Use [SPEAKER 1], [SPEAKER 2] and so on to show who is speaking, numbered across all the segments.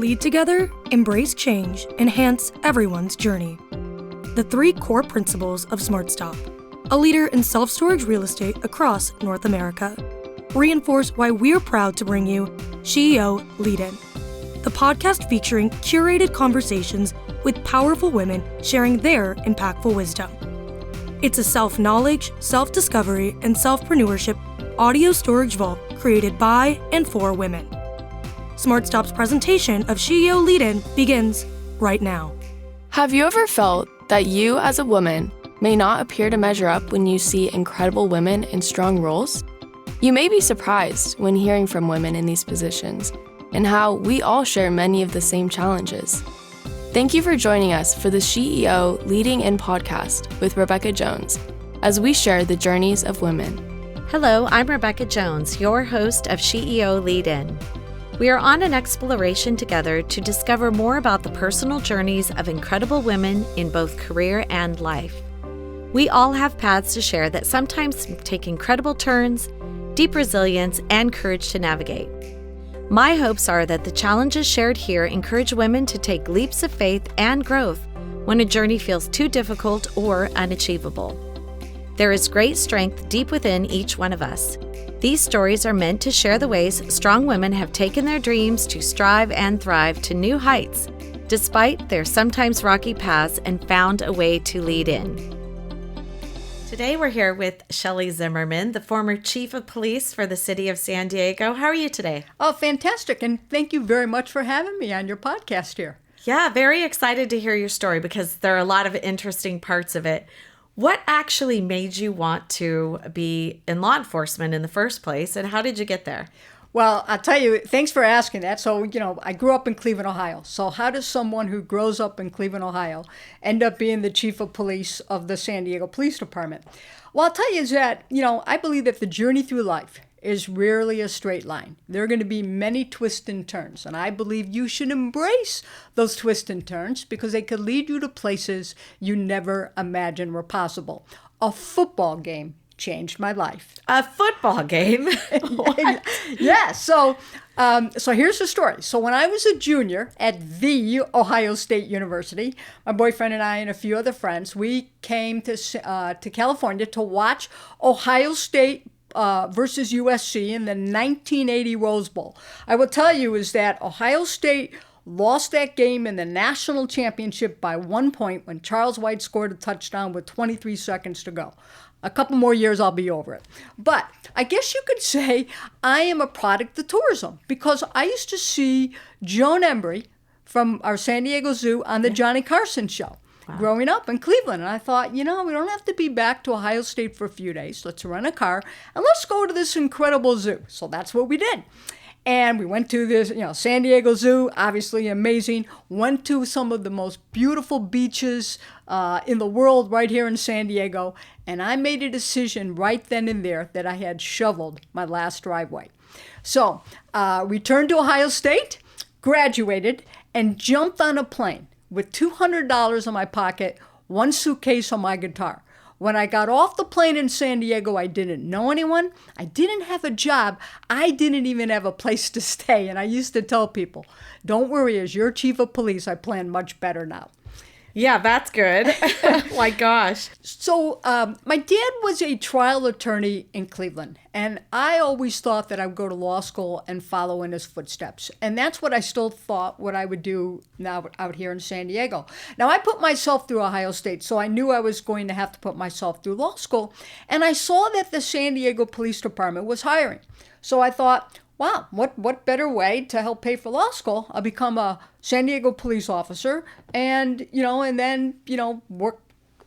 [SPEAKER 1] Lead together, embrace change, enhance everyone's journey. The 3 core principles of SmartStop, a leader in self-storage real estate across North America, reinforce why we're proud to bring you SheEO Lead-In, the podcast featuring curated conversations with powerful women sharing their impactful wisdom. It's a self-knowledge, self-discovery, and self-preneurship audio storage vault created by and for women. SmartStop's presentation of SheEO Lead-In begins right now.
[SPEAKER 2] Have you ever felt that you as a woman may not appear to measure up when you see incredible women in strong roles? You may be surprised when hearing from women in these positions and how we all share many of the same challenges. Thank you for joining us for the SheEO Leading-In podcast with Rebecca Jones as we share the journeys of women.
[SPEAKER 3] Hello, I'm Rebecca Jones, your host of SheEO Lead-In. We are on an exploration together to discover more about the personal journeys of incredible women in both career and life. We all have paths to share that sometimes take incredible turns, deep resilience, and courage to navigate. My hopes are that the challenges shared here encourage women to take leaps of faith and growth when a journey feels too difficult or unachievable. There is great strength deep within each one of us. These stories are meant to share the ways strong women have taken their dreams to strive and thrive to new heights, despite their sometimes rocky paths, and found a way to lead in. Today we're here with Shelley Zimmerman, the former chief of police for the city of San Diego. How are you today?
[SPEAKER 4] Oh, fantastic. And thank you very much for having me on your podcast here.
[SPEAKER 3] Yeah, very excited to hear your story because there are a lot of interesting parts of it. What actually made you want to be in law enforcement in the first place, and how did you get there?
[SPEAKER 4] Well, I'll tell you, thanks for asking that. So, I grew up in Cleveland, Ohio. So how does someone who grows up in Cleveland, Ohio, end up being the chief of police of the San Diego Police Department? Well, I'll tell you is that, I believe that the journey through life is rarely a straight line. There are going to be many twists and turns, and I believe you should embrace those twists and turns because they could lead you to places you never imagined were possible. A football game changed my life.
[SPEAKER 3] A football game?
[SPEAKER 4] Yeah, so here's the story. So when I was a junior at the Ohio State University, my boyfriend and I and a few other friends, we came to California to watch Ohio State versus USC in the 1980 Rose Bowl. I will tell you is that Ohio State lost that game in the national championship by 1 point when Charles White scored a touchdown with 23 seconds to go. A couple more years, I'll be over it. But I guess you could say I am a product of tourism because I used to see Joan Embry from our San Diego Zoo on the Johnny Carson show. Wow. Growing up in Cleveland. And I thought, we don't have to be back to Ohio State for a few days. Let's rent a car and let's go to this incredible zoo. So that's what we did. And we went to this, San Diego Zoo, obviously amazing. Went to some of the most beautiful beaches in the world right here in San Diego. And I made a decision right then and there that I had shoveled my last driveway. So returned to Ohio State, graduated, and jumped on a plane with $200 in my pocket, one suitcase on my guitar. When I got off the plane in San Diego, I didn't know anyone. I didn't have a job. I didn't even have a place to stay. And I used to tell people, don't worry, as your chief of police, I plan much better now.
[SPEAKER 3] Yeah, that's good. My gosh.
[SPEAKER 4] So my dad was a trial attorney in Cleveland, and I always thought that I would go to law school and follow in his footsteps. And that's what I still thought what I would do now out here in San Diego. Now, I put myself through Ohio State, so I knew I was going to have to put myself through law school. And I saw that the San Diego Police Department was hiring. So I thought, wow, what better way to help pay for law school? I'll become a San Diego police officer and then work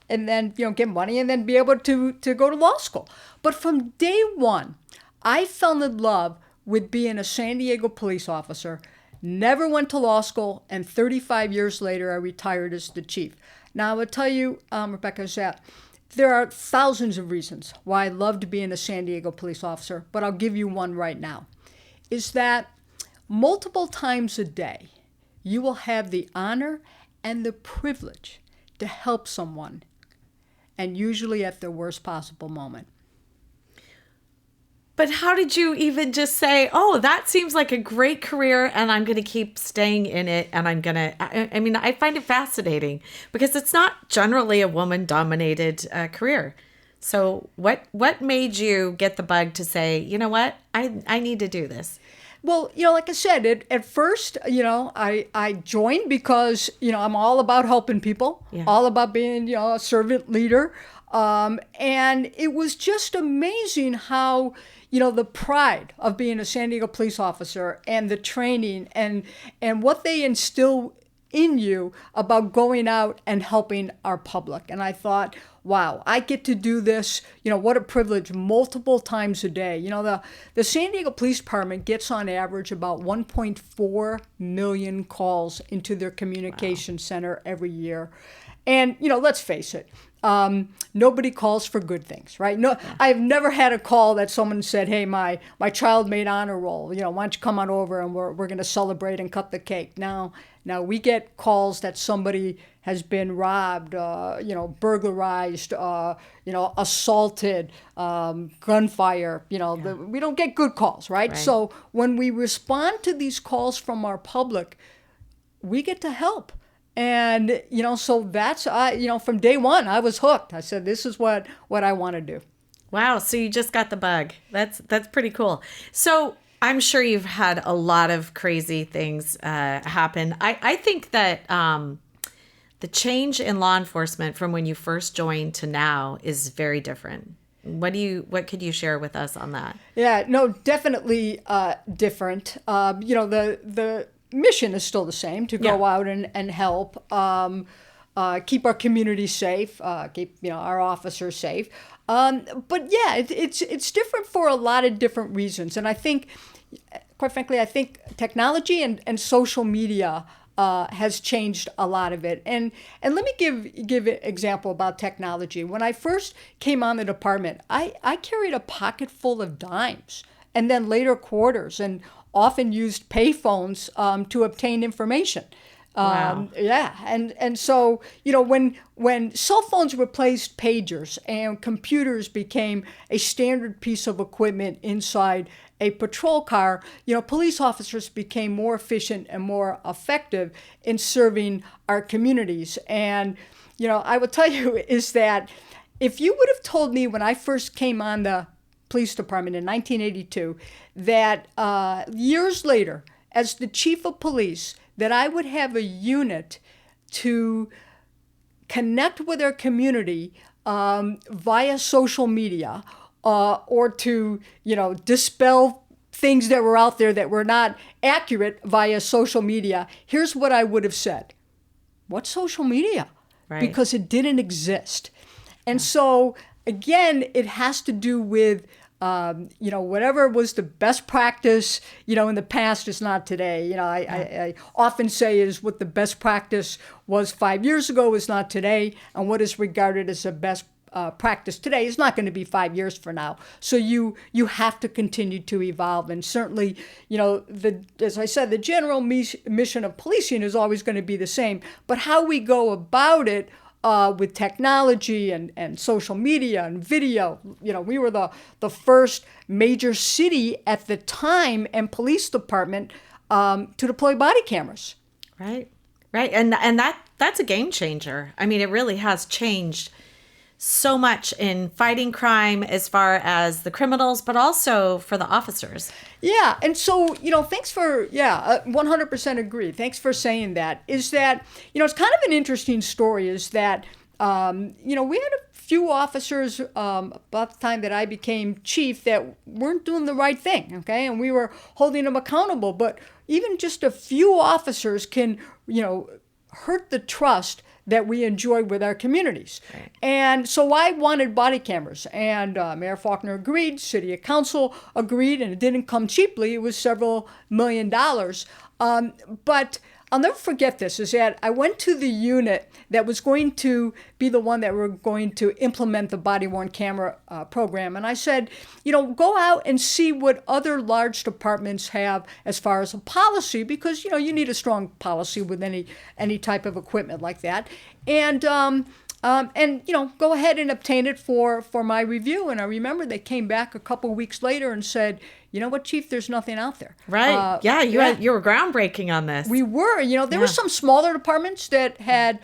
[SPEAKER 4] and then, get money and then be able to go to law school. But from day one, I fell in love with being a San Diego police officer, never went to law school, and 35 years later, I retired as the chief. Now, I will tell you, Rebecca, that there are thousands of reasons why I loved being a San Diego police officer, but I'll give you one right now. Is that multiple times a day, you will have the honor and the privilege to help someone, and usually at their worst possible moment.
[SPEAKER 3] But how did you even just say, oh, that seems like a great career and I'm going to keep staying in it and I'm going to, I mean, I find it fascinating because it's not generally a woman-dominated career. So what made you get the bug to say, you know what, I need to do this?
[SPEAKER 4] Well, like I said, at first, I joined because, I'm all about helping people, all about being, a servant leader. And it was just amazing how, the pride of being a San Diego police officer and the training and what they instill in you about going out and helping our public. And I thought, wow, I get to do this, what a privilege, multiple times a day. The San Diego Police Department gets on average about 1.4 million calls into their communication center every year. And, let's face it, nobody calls for good things, right? No, I've never had a call that someone said, hey, my child made honor roll, why don't you come on over and we're going to celebrate and cut the cake. Now we get calls that somebody has been robbed, burglarized, assaulted, gunfire, we don't get good calls, right? So when we respond to these calls from our public, we get to help. And, so that's, from day one, I was hooked. I said, this is what I want to do.
[SPEAKER 3] Wow. So you just got the bug. That's pretty cool. So I'm sure you've had a lot of crazy things happen. I think that the change in law enforcement from when you first joined to now is very different. What could you share with us on that?
[SPEAKER 4] Yeah, no, definitely different. The mission is still the same, to go out and help, keep our community safe, keep our officers safe. But yeah, it's different for a lot of different reasons. And I think, quite frankly, technology and social media has changed a lot of it. And let me give an example about technology. When I first came on the department, I carried a pocket full of dimes and then later quarters, and often used payphones to obtain information.
[SPEAKER 3] Wow.
[SPEAKER 4] And so, when cell phones replaced pagers and computers became a standard piece of equipment inside a patrol car, police officers became more efficient and more effective in serving our communities. And, I will tell you is that if you would have told me when I first came on the police department in 1982 that years later, as the chief of police, that I would have a unit to connect with our community via social media or to, dispel things that were out there that were not accurate via social media, here's what I would have said. What's social media?
[SPEAKER 3] Right.
[SPEAKER 4] Because it didn't exist. And so, again, it has to do with whatever was the best practice, in the past is not today. I often say is what the best practice was 5 years ago is not today, and what is regarded as the best practice today is not going to be 5 years from now. So you have to continue to evolve, and certainly, as I said, the general mission of policing is always going to be the same, but how we go about it with technology and social media and video. We were the first major city at the time and police department to deploy body cameras.
[SPEAKER 3] Right. And that's a game changer. I mean, it really has changed so much in fighting crime as far as the criminals, but also for the officers.
[SPEAKER 4] Yeah. And so, thanks for, 100% agree. Thanks for saying that. Is that, it's kind of an interesting story is that, we had a few officers about the time that I became chief that weren't doing the right thing, okay? And we were holding them accountable. But even just a few officers can, hurt the trust that we enjoy with our communities.
[SPEAKER 3] Right.
[SPEAKER 4] And so I wanted body cameras, and Mayor Faulkner agreed, City Council agreed, and it didn't come cheaply. It was several $1 million. But I'll never forget this, is that I went to the unit that was going to be the one that were going to implement the body-worn camera program. And I said, go out and see what other large departments have as far as a policy, because, you need a strong policy with any type of equipment like that. And and go ahead and obtain it for my review. And I remember they came back a couple of weeks later and said, you know what, Chief, there's nothing out there.
[SPEAKER 3] Right. You were groundbreaking on this.
[SPEAKER 4] We were. There were some smaller departments that had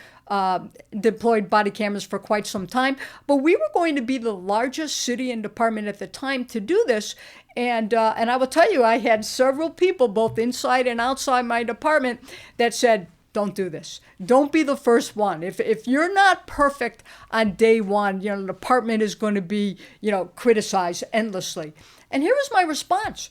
[SPEAKER 4] deployed body cameras for quite some time, but we were going to be the largest city and department at the time to do this. And I will tell you, I had several people, both inside and outside my department, that said, don't do this. Don't be the first one. If you're not perfect on day one, the department is going to be, criticized endlessly. And here was my response.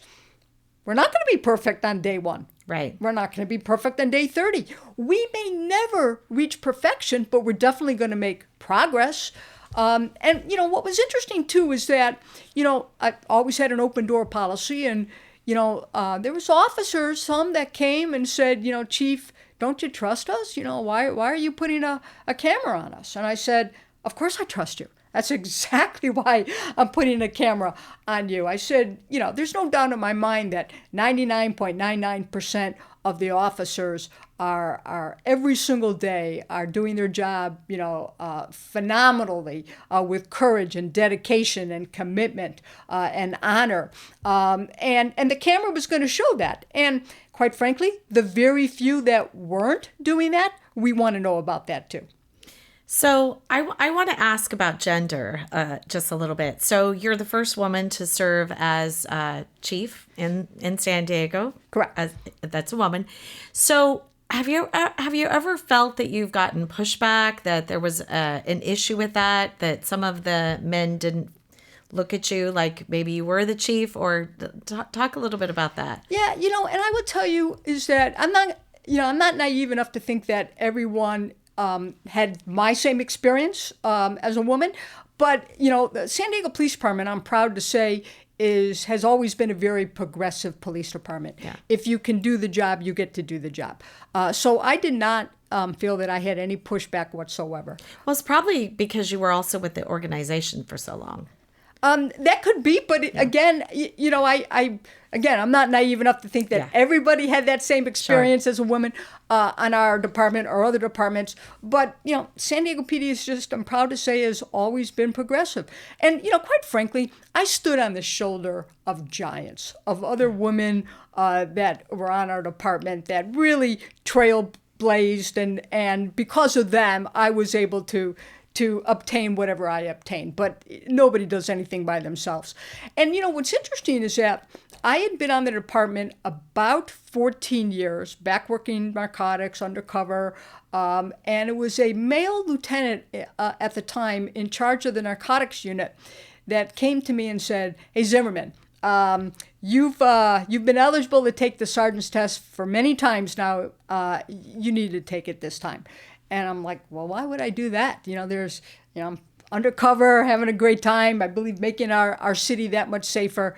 [SPEAKER 4] We're not going to be perfect on day one.
[SPEAKER 3] Right.
[SPEAKER 4] We're not going to be perfect on day 30. We may never reach perfection, but we're definitely going to make progress. And what was interesting, too, is that, I always had an open door policy. And, there was officers, some that came and said, Chief, don't you trust us? Why are you putting a camera on us? And I said, of course I trust you. That's exactly why I'm putting a camera on you. I said, there's no doubt in my mind that 99.99% of the officers are every single day are doing their job, phenomenally with courage and dedication and commitment and honor. And the camera was going to show that. And quite frankly, the very few that weren't doing that, we want to know about that too.
[SPEAKER 3] So I want to ask about gender just a little bit. So you're the first woman to serve as chief in San Diego.
[SPEAKER 4] Correct.
[SPEAKER 3] That's a woman. So have you ever felt that you've gotten pushback, that there was an issue with that some of the men didn't look at you like maybe you were the chief, or talk a little bit about that?
[SPEAKER 4] Yeah, and I would tell you is that I'm not naive enough to think that everyone had my same experience as a woman. But, the San Diego Police Department, I'm proud to say, has always been a very progressive police department.
[SPEAKER 3] Yeah.
[SPEAKER 4] If you can do the job, you get to do the job. So I did not feel that I had any pushback whatsoever.
[SPEAKER 3] Well, it's probably because you were also with the organization for so long.
[SPEAKER 4] That could be, but again, I'm not naive enough to think that everybody had that same experience as a woman on our department or other departments. But, San Diego PD is just, I'm proud to say, has always been progressive. And, quite frankly, I stood on the shoulder of giants, of other women that were on our department that really trailblazed. And because of them, I was able to obtain whatever I obtained. But nobody does anything by themselves. And, what's interesting is that I had been on the department about 14 years, back working narcotics, undercover, and it was a male lieutenant at the time in charge of the narcotics unit that came to me and said, "Hey, Zimmerman, you've been eligible to take the sergeant's test for many times now. You need to take it this time." And I'm like, well, why would I do that? I'm undercover, having a great time, I believe making our city that much safer.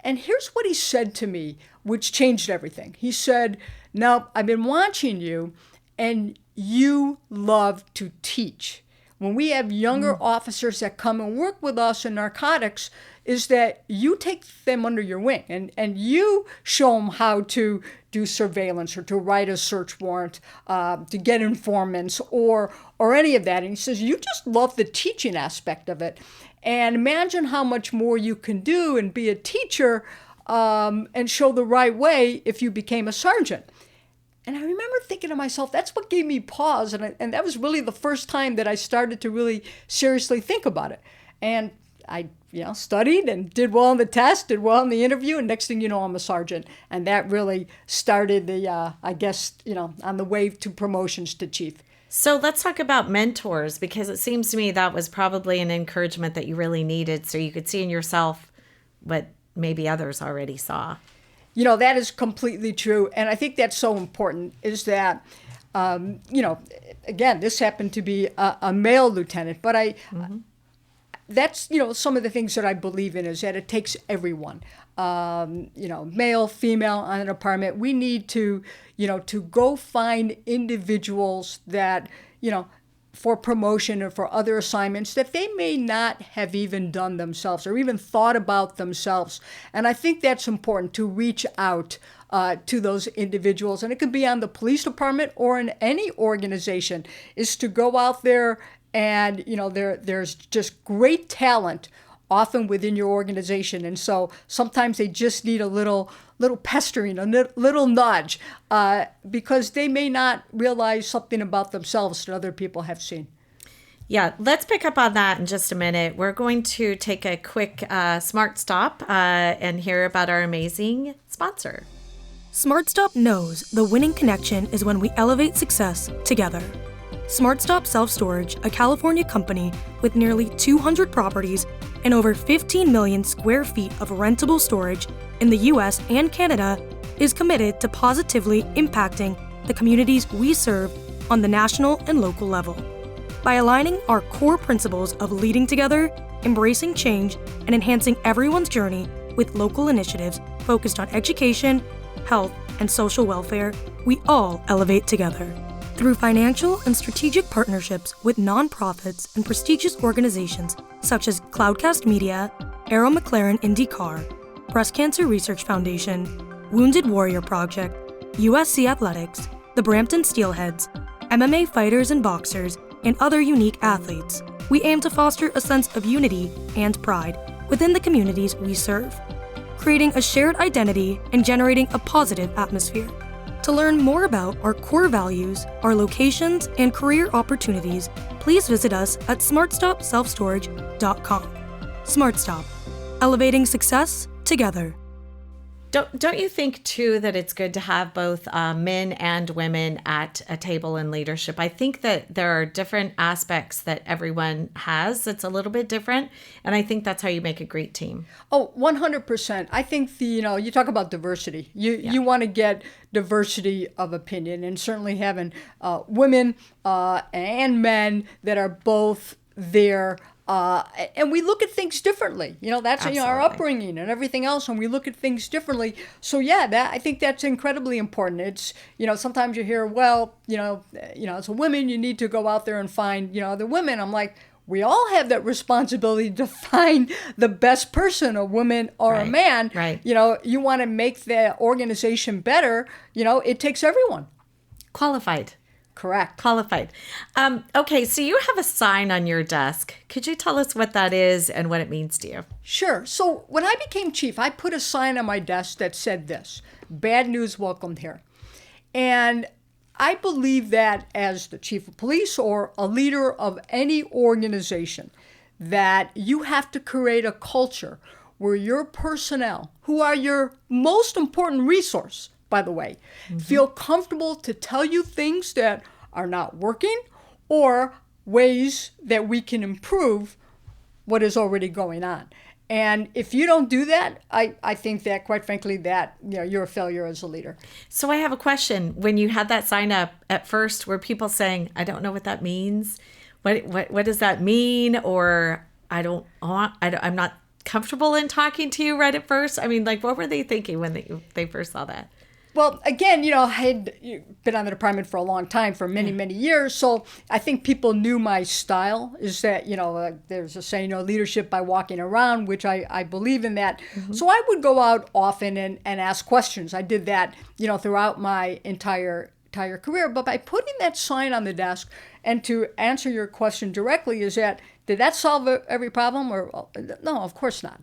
[SPEAKER 4] And here's what he said to me, which changed everything. He said, "No, I've been watching you, and you love to teach. When we have younger officers that come and work with us in narcotics, is that you take them under your wing and you show them how to do surveillance or to write a search warrant, to get informants or any of that." And he says, "You just love the teaching aspect of it. And imagine how much more you can do and be a teacher and show the right way if you became a sergeant." And I remember thinking to myself, that's what gave me pause. And that was really the first time that I started to really seriously think about it. And I studied and did well on the test, did well in the interview, and next thing you know, I'm a sergeant. And that really started the, on the way to promotions to chief.
[SPEAKER 3] So let's talk about mentors, because it seems to me that was probably an encouragement that you really needed so you could see in yourself what maybe others already saw.
[SPEAKER 4] That is completely true. And I think that's so important is that, again, this happened to be a male lieutenant, but that's, some of the things that I believe in is that it takes everyone, male, female on an department. We need to go find individuals that, for promotion or for other assignments that they may not have even done themselves or even thought about themselves. And I think that's important to reach out to those individuals. And it could be on the police department or in any organization, is to go out there And, there's just great talent often within your organization. And so sometimes they just need a little pestering, a little nudge, because they may not realize something about themselves that other people have seen.
[SPEAKER 3] Yeah, let's pick up on that in just a minute. We're going to take a quick smart stop and hear about our amazing sponsor.
[SPEAKER 1] SmartStop knows the winning connection is when we elevate success together. SmartStop Self Storage, a California company with nearly 200 properties and over 15 million square feet of rentable storage in the US and Canada, is committed to positively impacting the communities we serve on the national and local level. By aligning our core principles of leading together, embracing change, and enhancing everyone's journey with local initiatives focused on education, health, and social welfare, we all elevate together. Through financial and strategic partnerships with nonprofits and prestigious organizations such as Cloudcast Media, Arrow McLaren IndyCar, Breast Cancer Research Foundation, Wounded Warrior Project, USC Athletics, the Brampton Steelheads, MMA fighters and boxers, and other unique athletes, we aim to foster a sense of unity and pride within the communities we serve, creating a shared identity and generating a positive atmosphere. To learn more about our core values, our locations, and career opportunities, please visit us at smartstopselfstorage.com. SmartStop, elevating success together.
[SPEAKER 3] Don't you think, too, that it's good to have both men and women at a table in leadership? I think that there are different aspects that everyone has that's a little bit different, and I think that's how you make a great team.
[SPEAKER 4] Oh, 100%. I think you talk about diversity. You want to get diversity of opinion, and certainly having women and men that are both there. And we look at things differently. That's our upbringing and everything else, and we look at things differently. So I think that's incredibly important. It's sometimes you hear, as a woman you need to go out there and find other women. I'm like, we all have that responsibility to find the best person, a woman or a man.
[SPEAKER 3] Right.
[SPEAKER 4] You want to make the organization better. It takes everyone.
[SPEAKER 3] Qualified.
[SPEAKER 4] Correct.
[SPEAKER 3] Qualified. Okay, so you have a sign on your desk. Could you tell us what that is and what it means to you?
[SPEAKER 4] Sure. So when I became chief, I put a sign on my desk that said this: "Bad news welcomed here." And I believe that as the chief of police or a leader of any organization, that you have to create a culture where your personnel, who are your most important resource, by the way, feel comfortable to tell you things that are not working or ways that we can improve what is already going on. And if you don't do that, I think that, quite frankly, that you're a failure as a leader.
[SPEAKER 3] So I have a question. When you had that sign up at first, were people saying, "I don't know what that means. What does that mean?" Or I'm not comfortable in talking to you right at first. I mean, what were they thinking when they first saw that?
[SPEAKER 4] Well, again, I had been on the department for a long time, for many, many years. So I think people knew my style is that, there's a saying, leadership by walking around, which I believe in that. Mm-hmm. So I would go out often and ask questions. I did that, throughout my entire career. But by putting that sign on the desk, and to answer your question directly, is that, did that solve every problem? Or no, of course not.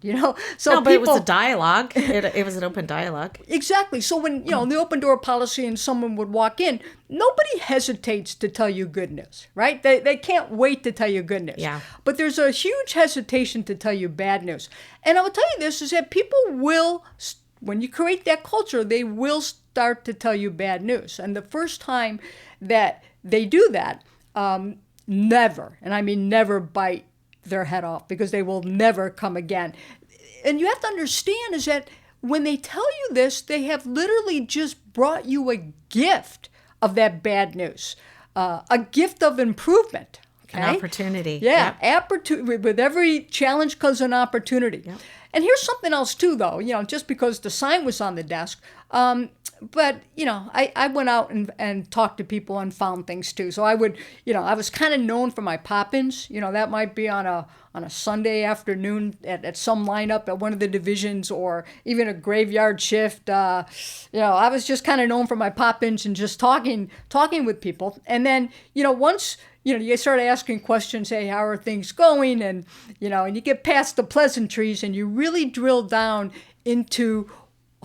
[SPEAKER 4] So
[SPEAKER 3] but it was a dialogue. It was an open dialogue.
[SPEAKER 4] Exactly. So when in the open door policy and someone would walk in, nobody hesitates to tell you good news, right? They can't wait to tell you good news.
[SPEAKER 3] Yeah.
[SPEAKER 4] But there's a huge hesitation to tell you bad news. And I will tell you this, is that people will, when you create that culture, they will start to tell you bad news. And the first time that they do that, never, and I mean never, bite their head off, because they will never come again. And you have to understand is that when they tell you this, they have literally just brought you a gift of that bad news, a gift of improvement. Okay?
[SPEAKER 3] An opportunity.
[SPEAKER 4] Yeah, with every challenge comes an opportunity. Yep. And here's something else too, though. Just because the sign was on the desk, but I went out and talked to people and found things too. So I would, I was kind of known for my pop-ins. That might be on a Sunday afternoon at some lineup at one of the divisions, or even a graveyard shift. I was just kind of known for my pop-ins and just talking with people. And then, once you start asking questions, hey, how are things going? And, and you get past the pleasantries and you really drill down into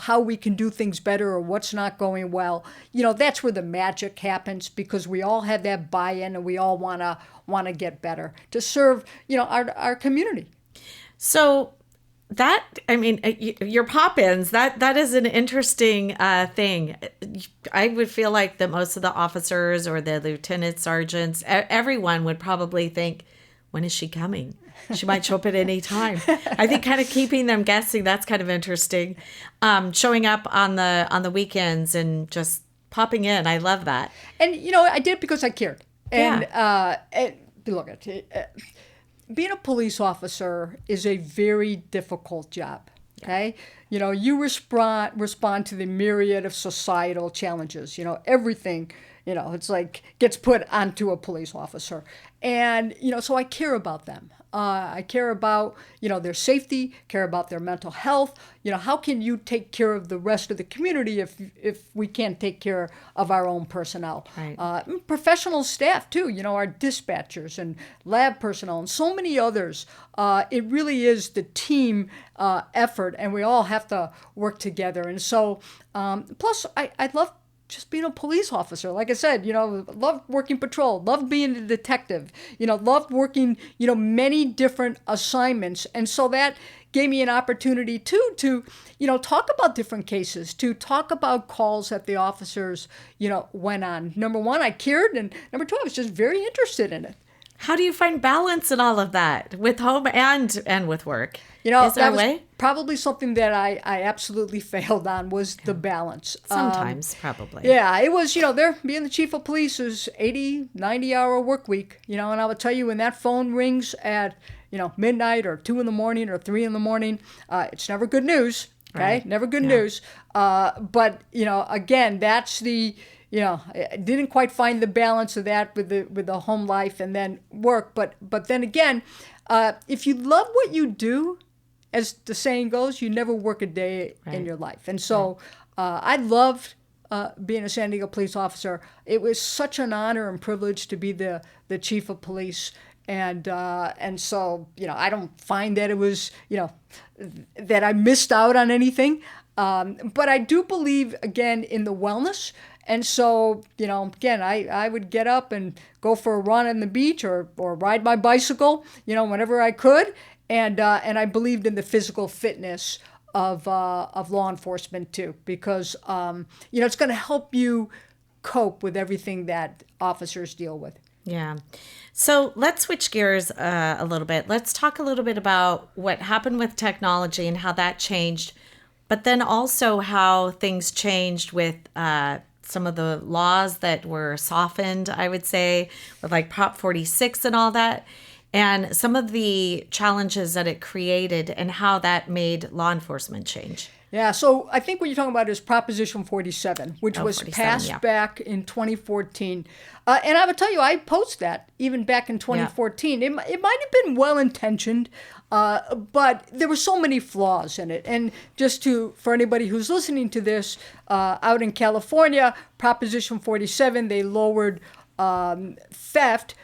[SPEAKER 4] how we can do things better or what's not going well. That's where the magic happens, because we all have that buy-in and we all want to get better to serve, our community.
[SPEAKER 3] So your pop-ins, that is an interesting thing. I would feel like that most of the officers or the lieutenant sergeants, everyone would probably think, when is she coming? She might show up at any time. I think kind of keeping them guessing, that's kind of interesting. Showing up on the weekends and just popping in. I love that.
[SPEAKER 4] And, I did it because I cared. And, look, being a police officer is a very difficult job, okay? You respond to the myriad of societal challenges, everything, it's like gets put onto a police officer. And, so I care about them. I care about, their safety, care about their mental health. How can you take care of the rest of the community if we can't take care of our own personnel?
[SPEAKER 3] Right.
[SPEAKER 4] Professional staff, too, our dispatchers and lab personnel and so many others. It really is the team effort, and we all have to work together. And so, plus, I love just being a police officer. Like I said, loved working patrol, loved being a detective, loved working, many different assignments. And so that gave me an opportunity too to, talk about different cases, to talk about calls that the officers, went on. Number one, I cared. And number two, I was just very interested in it.
[SPEAKER 3] How do you find balance in all of that with home and with work?
[SPEAKER 4] Is there a way? Probably something that I absolutely failed on was the balance.
[SPEAKER 3] Sometimes, probably.
[SPEAKER 4] Yeah, it was, there being the chief of police is 80, 90-hour work week, and I would tell you when that phone rings at, midnight or 2 in the morning or 3 in the morning, it's never good news, okay? Right. Never good news. But, again, that's the... I didn't quite find the balance of that with the home life and then work. But then again, if you love what you do, as the saying goes, you never work a day in your life. And so I loved being a San Diego police officer. It was such an honor and privilege to be the chief of police. And so, I don't find that it was, that I missed out on anything. But I do believe, again, in the wellness. And so, again, I would get up and go for a run on the beach or ride my bicycle, whenever I could. And I believed in the physical fitness of law enforcement too, because, it's going to help you cope with everything that officers deal with.
[SPEAKER 3] Yeah. So let's switch gears a little bit. Let's talk a little bit about what happened with technology and how that changed, but then also how things changed with some of the laws that were softened, I would say, with like Prop 46 and all that, and some of the challenges that it created and how that made law enforcement change.
[SPEAKER 4] Yeah, so I think what you're talking about is Proposition 47, which was
[SPEAKER 3] 47,
[SPEAKER 4] passed back in 2014. And I would tell you, I opposed that even back in 2014. Yeah. It might have been well-intentioned, but there were so many flaws in it. And just for anybody who's listening to this, out in California, Proposition 47, they lowered theft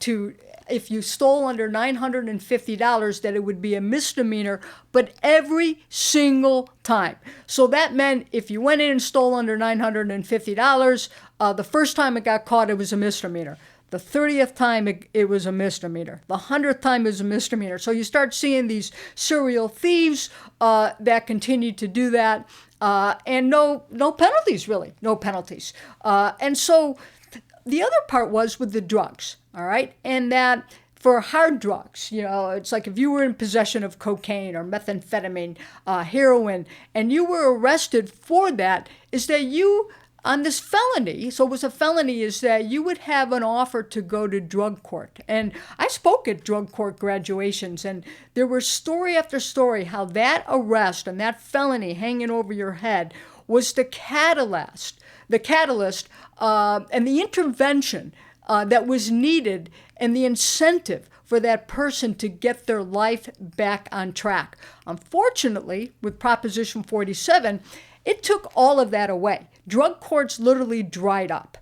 [SPEAKER 4] to... if you stole under $950, that it would be a misdemeanor, but every single time. So that meant if you went in and stole under $950, the first time it got caught, it was a misdemeanor. The 30th time, it was a misdemeanor. The 100th time, it was a misdemeanor. So you start seeing these serial thieves that continue to do that, and no penalties, really, no penalties. And so the other part was with the drugs. All right. And that for hard drugs, it's like if you were in possession of cocaine or methamphetamine, heroin, and you were arrested for that, is that you, on this felony, so it was a felony, is that you would have an offer to go to drug court. And I spoke at drug court graduations, and there were story after story how that arrest and that felony hanging over your head was the catalyst, and the intervention that was needed, and the incentive for that person to get their life back on track. Unfortunately, with Proposition 47, it took all of that away. Drug courts literally dried up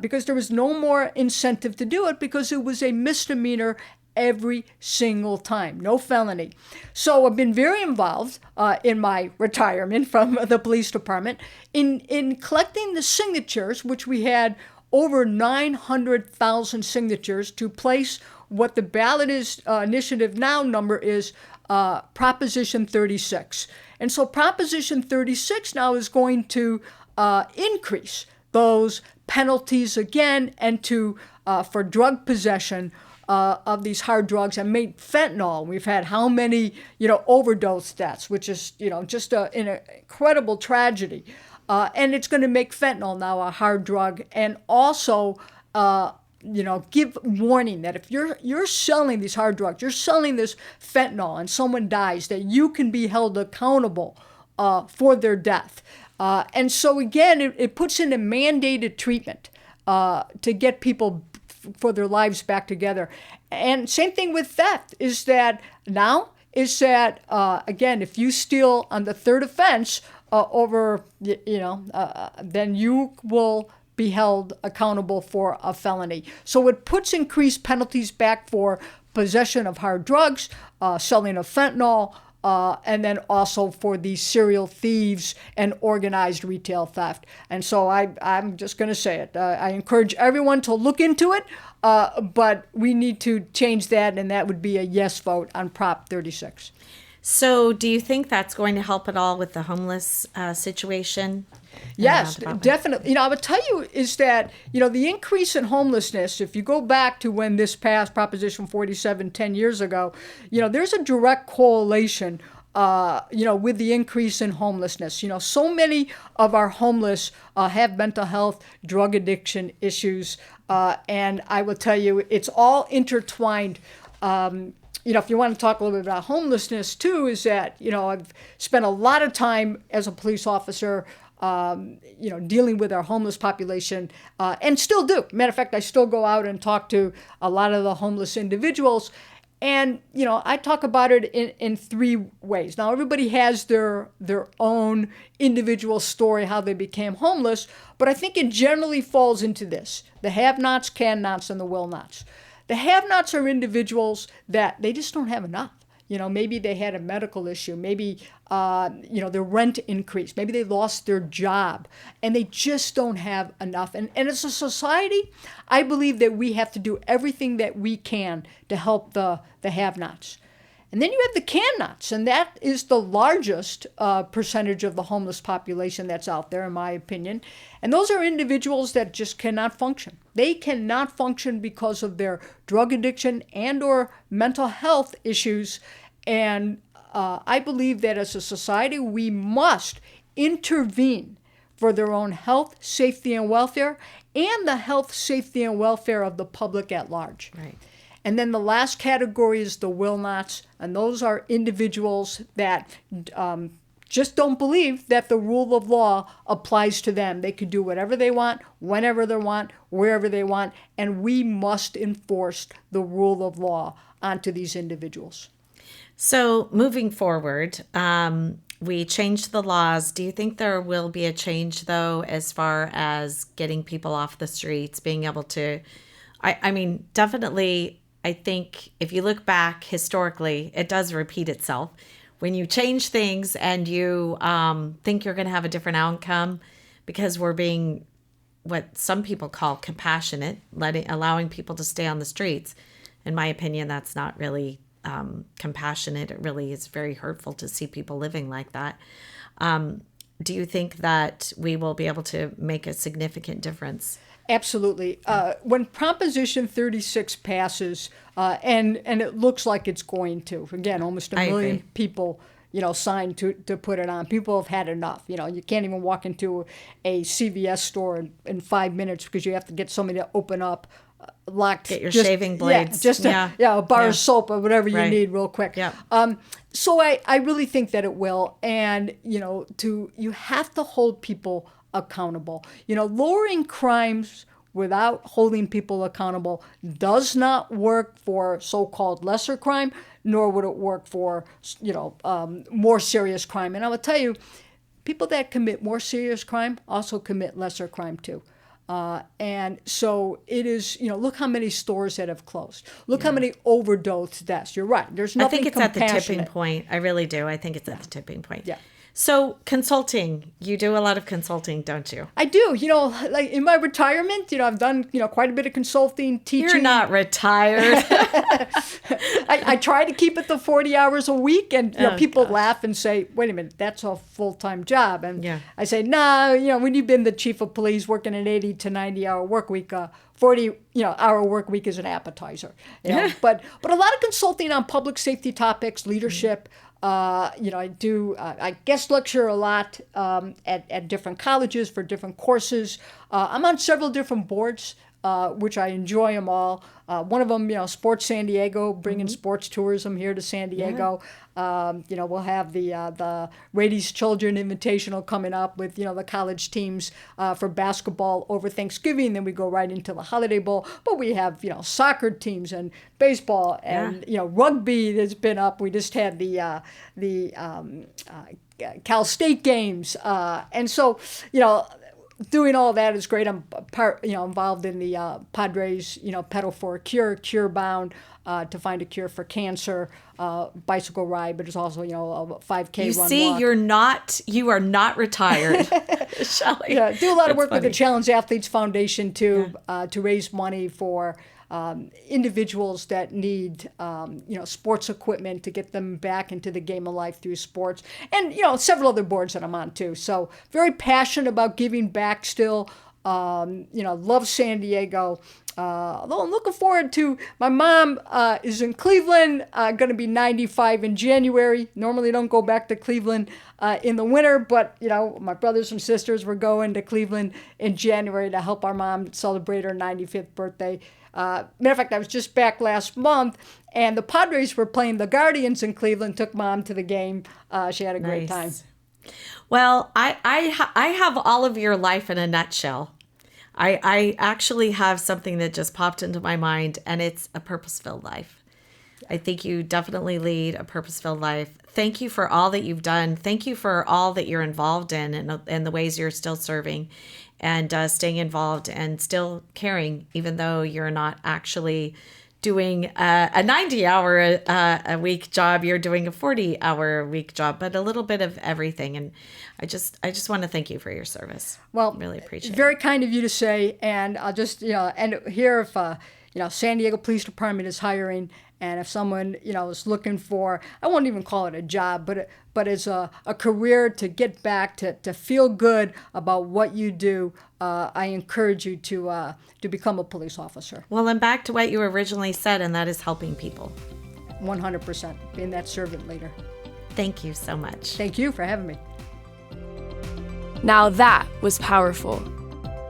[SPEAKER 4] because there was no more incentive to do it because it was a misdemeanor every single time, no felony. So I've been very involved in my retirement from the police department in collecting the signatures, which we had over 900,000 signatures to place what the ballot initiative now number is Proposition 36. And so Proposition 36 now is going to increase those penalties again, and to for drug possession of these hard drugs, and made fentanyl. We've had how many overdose deaths, which is just an incredible tragedy. And it's going to make fentanyl now a hard drug, and also give warning that if you're selling these hard drugs, you're selling this fentanyl, and someone dies, that you can be held accountable for their death. And so again, it puts in a mandated treatment to get people for their lives back together. And same thing with theft again, if you steal on the third offense then you will be held accountable for a felony. So it puts increased penalties back for possession of hard drugs, selling of fentanyl, and then also for the serial thieves and organized retail theft. And so I'm just going to say it. I encourage everyone to look into it, but we need to change that, and that would be a yes vote on Prop 36.
[SPEAKER 3] So do you think that's going to help at all with the homeless situation?
[SPEAKER 4] Yes, definitely. I would tell you is that, the increase in homelessness, if you go back to when this passed, Proposition 47, 10 years ago, there's a direct correlation, with the increase in homelessness. So many of our homeless have mental health, drug addiction issues, and I will tell you, it's all intertwined. If you want to talk a little bit about homelessness too, is that, I've spent a lot of time as a police officer, dealing with our homeless population, and still do. Matter of fact, I still go out and talk to a lot of the homeless individuals. And, I talk about it in three ways. Now, everybody has their own individual story, how they became homeless, but I think it generally falls into this: the have-nots, can-nots, and the will-nots. The have-nots are individuals that they just don't have enough. Maybe they had a medical issue. Maybe, their rent increased. Maybe they lost their job, and they just don't have enough. And as a society, I believe that we have to do everything that we can to help the have-nots. And then you have the can-nots, and that is the largest percentage of the homeless population that's out there, in my opinion. And those are individuals that just cannot function. They cannot function because of their drug addiction and or mental health issues. And I believe that as a society, we must intervene for their own health, safety, and welfare, and the health, safety, and welfare of the public at large.
[SPEAKER 3] Right.
[SPEAKER 4] And then the last category is the will-nots, and those are individuals that just don't believe that the rule of law applies to them. They can do whatever they want, whenever they want, wherever they want, and we must enforce the rule of law onto these individuals.
[SPEAKER 3] So moving forward, we changed the laws. Do you think there will be a change, though, as far as getting people off the streets, being able to, definitely, I think if you look back historically, it does repeat itself. When you change things and you think you're going to have a different outcome because we're being what some people call compassionate, allowing people to stay on the streets. In my opinion, that's not really compassionate. It really is very hurtful to see people living like that. Do you think that we will be able to make a significant difference?
[SPEAKER 4] Absolutely. When Proposition 36 passes, and it looks like it's going to, again, almost a million people, signed to put it on. People have had enough. You can't even walk into a CVS store in 5 minutes because you have to get somebody to open up locked.
[SPEAKER 3] Get your shaving blades.
[SPEAKER 4] A bar of soap or whatever you need real quick.
[SPEAKER 3] Yeah.
[SPEAKER 4] So I really think that it will. And, you have to hold people accountable. Lowering crimes without holding people accountable does not work for so-called lesser crime, nor would it work for, more serious crime. And I will tell you, people that commit more serious crime also commit lesser crime too. And so it is, look how many stores that have closed. Look how many overdose deaths. You're right. There's nothing
[SPEAKER 3] I think it's at the tipping point. I really do. I think it's at the tipping point.
[SPEAKER 4] Yeah.
[SPEAKER 3] So consulting, you do a lot of consulting, don't you?
[SPEAKER 4] I do. Like in my retirement, I've done, quite a bit of consulting, teaching.
[SPEAKER 3] You're not retired.
[SPEAKER 4] I try to keep it to 40 hours a week. And people laugh and say, wait a minute, that's a full-time job. And I say, nah, when you've been the chief of police working an 80 to 90-hour work week, 40 hour work week is an appetizer. But a lot of consulting on public safety topics, leadership. I guest lecture a lot at different colleges for different courses. I'm on several different boards, which I enjoy them all. One of them, Sports San Diego, bringing sports tourism here to San Diego. We'll have the Rady's Children Invitational coming up with, the college teams for basketball over Thanksgiving. Then we go right into the Holiday Bowl. But we have, soccer teams and baseball and, rugby that's been up. We just had the Cal State games. And so, doing all that is great. I'm involved in the Padres, Pedal for a Cure, Cure Bound, to find a cure for cancer, bicycle ride, but it's also, a 5K run.
[SPEAKER 3] You
[SPEAKER 4] walk.
[SPEAKER 3] You are not retired, Shelley.
[SPEAKER 4] Yeah, do a lot of work with the Challenge Athletes Foundation to raise money for individuals that need, sports equipment to get them back into the game of life through sports, and several other boards that I'm on too. So very passionate about giving back still. Love San Diego. Although I'm looking forward to, my mom is in Cleveland, going to be 95 in January. Normally don't go back to Cleveland in the winter, but, my brothers and sisters were going to Cleveland in January to help our mom celebrate her 95th birthday. Matter of fact, I was just back last month, and the Padres were playing the Guardians in Cleveland, took Mom to the game. She had a great time.
[SPEAKER 3] Well, I have all of your life in a nutshell. I actually have something that just popped into my mind, and it's a purpose-filled life. I think you definitely lead a purpose-filled life. Thank you for all that you've done. Thank you for all that you're involved in and the ways you're still serving and staying involved and still caring, even though you're not actually doing a 90-hour a week job. You're doing a 40-hour a week job, but a little bit of everything. And I just want to thank you for your service.
[SPEAKER 4] Well,
[SPEAKER 3] really appreciate it.
[SPEAKER 4] Very kind of you to say. And I'll just, and here if, San Diego Police Department is hiring, and if someone, is looking for, I won't even call it a job, but as a career to get back, to feel good about what you do, I encourage you to become a police officer.
[SPEAKER 3] Well, and back to what you originally said, and that is helping people.
[SPEAKER 4] 100%, being that servant leader.
[SPEAKER 3] Thank you so much.
[SPEAKER 4] Thank you for having me.
[SPEAKER 2] Now that was powerful.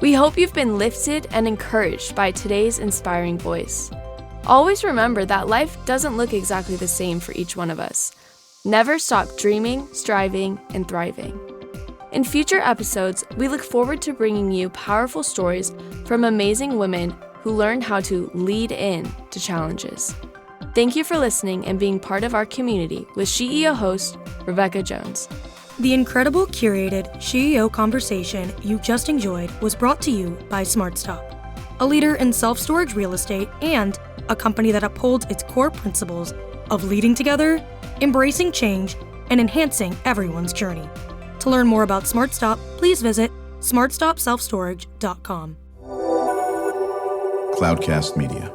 [SPEAKER 2] We hope you've been lifted and encouraged by today's inspiring voice. Always remember that life doesn't look exactly the same for each one of us. Never stop dreaming, striving, and thriving. In future episodes, we look forward to bringing you powerful stories from amazing women who learned how to lead in to challenges. Thank you for listening and being part of our community with SheEO host, Rebecca Jones.
[SPEAKER 1] The incredible curated SheEO conversation you just enjoyed was brought to you by SmartStop, a leader in self-storage real estate and a company that upholds its core principles of leading together, embracing change, and enhancing everyone's journey. To learn more about SmartStop, please visit smartstopselfstorage.com.
[SPEAKER 5] Cloudcast Media.